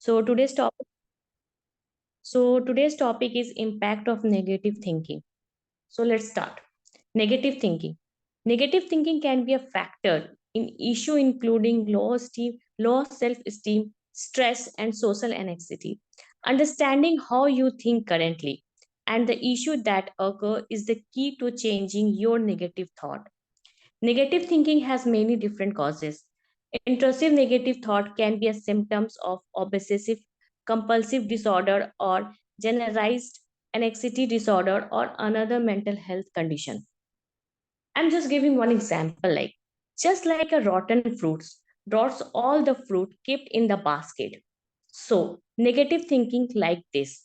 So today's topic today's topic is impact of negative thinking. So let's start. Negative thinking. Negative thinking can be a factor in issue including low self-esteem, stress, and social anxiety. Understanding how you think currently and the issue that occur is the key to changing your negative thought. Negative thinking has many different causes. Intrusive negative thought can be a symptoms of obsessive compulsive disorder or generalized anxiety disorder or another mental health condition. I'm just giving one example like just like a rotten fruits drops all the fruit kept in the basket. So, negative thinking like this.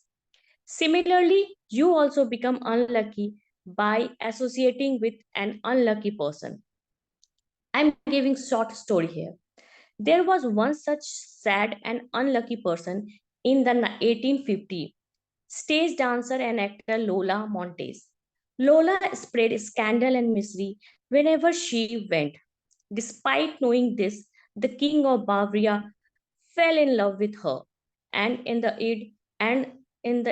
Similarly, you also become unlucky by associating with an unlucky person. I'm giving short story here. There was one such sad and unlucky person in the 1850 stage dancer and actor Lola Montez. Lola spread scandal and misery whenever she went. Despite knowing this, the king of Bavaria fell in love with her, and in the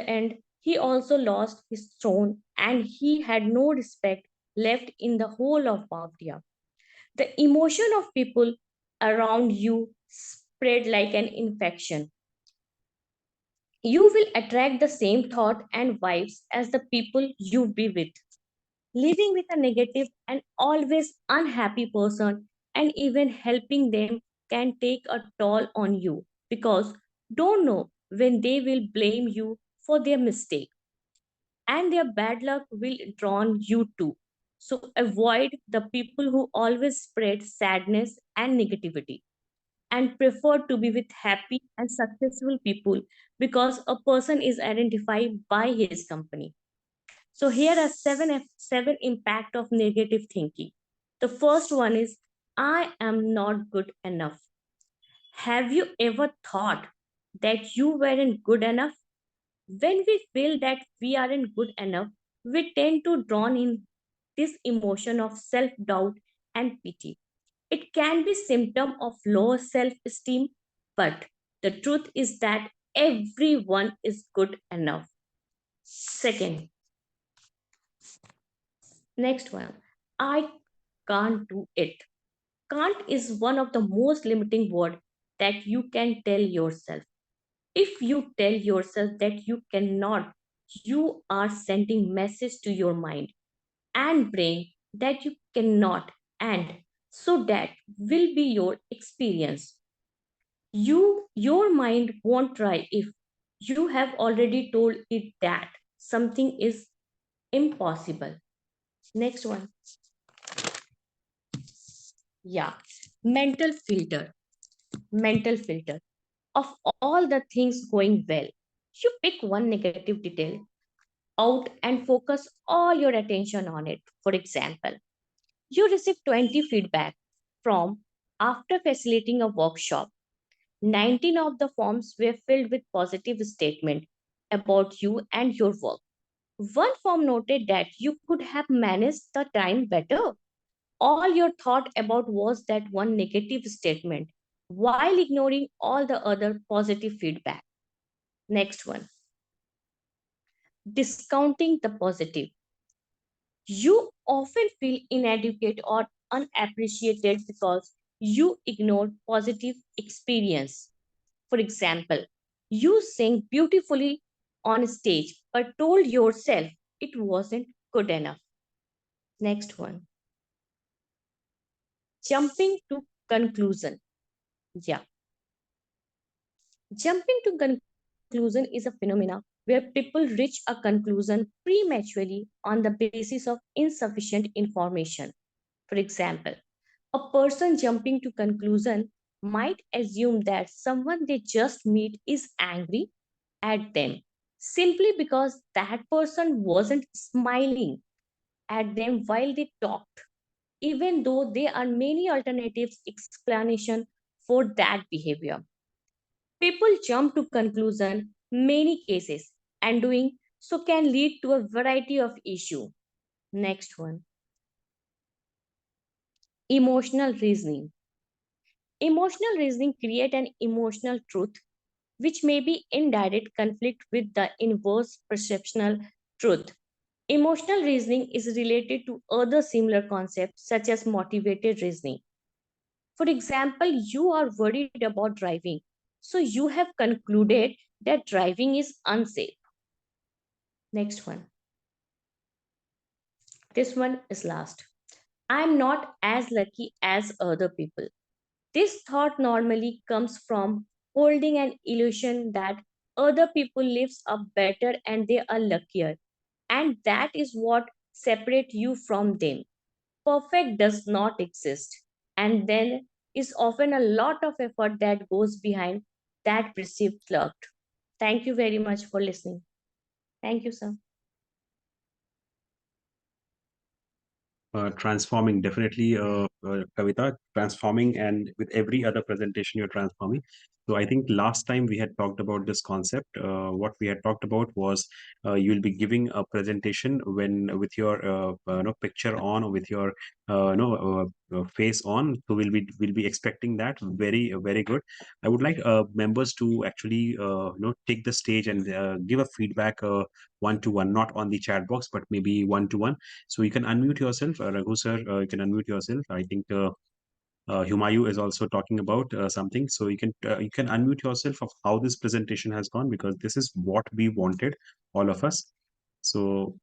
end, he also lost his throne, and he had no respect left in the whole of Bavaria. The emotion of people around you spread like an infection. You will attract the same thought and vibes as the people you be with. Living with a negative and always unhappy person and even helping them can take a toll on you because don't know when they will blame you for their mistake and their bad luck will drawn you too. So avoid the people who always spread sadness and negativity and prefer to be with happy and successful people because a person is identified by his company. So here are seven impact of negative thinking. The first one is I am not good enough. Have you ever thought that you weren't good enough? When we feel that we aren't good enough, we tend to drawn in this emotion of self-doubt and pity. It can be symptom of low self-esteem, but the truth is that everyone is good enough. Second, next one, I can't do it. Can't is one of the most limiting word that you can tell yourself. If you tell yourself that you cannot, you are sending message to your mind and brain that you cannot, and so that will be your experience. Your mind won't try if you have already told it that something is impossible. Next one. Yeah. Mental filter. Mental filter. Of all the things going well, you pick one negative detail out and focus all your attention on it. For example, you receive 20 feedback from after facilitating a workshop. 19 of the forms were filled with positive statement about you and your work. One form noted that you could have managed the time better. All your thought about was that one negative statement while ignoring all the other positive feedback. Next one, discounting the positive. You often feel inadequate or unappreciated because you ignore positive experience. For example, you sing beautifully on stage but told yourself it wasn't good enough. Next one, jumping to conclusion. Yeah, jumping to conclusion is a phenomena where people reach a conclusion prematurely on the basis of insufficient information. For example, a person jumping to conclusion might assume that someone they just meet is angry at them simply because that person wasn't smiling at them while they talked, even though there are many alternatives explanation for that behavior. People jump to conclusion many cases and doing so can lead to a variety of issue. Next one, emotional reasoning. Emotional reasoning create an emotional truth which may be in direct conflict with the inverse perceptual truth. Emotional reasoning is related to other similar concepts such as motivated reasoning. For example, you are worried about driving, so you have concluded that driving is unsafe. Next one. This one is last. I am not as lucky as other people. This thought normally comes from holding an illusion that other people lives up better and they are luckier, and that is what separates you from them. Perfect does not exist, and there is often a lot of effort that goes behind that perceived luck. Thank you very much for listening. Thank you, sir. Transforming, definitely, Kavita, transforming, and with every other presentation you're transforming. So I think last time we had talked about this concept. What we had talked about was you'll be giving a presentation when with your picture on, or with your face on. So we'll be expecting that. Very very good. I would like members to actually take the stage and give a feedback one to one, not on the chat box, but maybe one to one. So you can unmute yourself, Raghu sir. You can unmute yourself. I think Humayu is also talking about something. So you can unmute yourself of how this presentation has gone, because this is what we wanted, all of us. So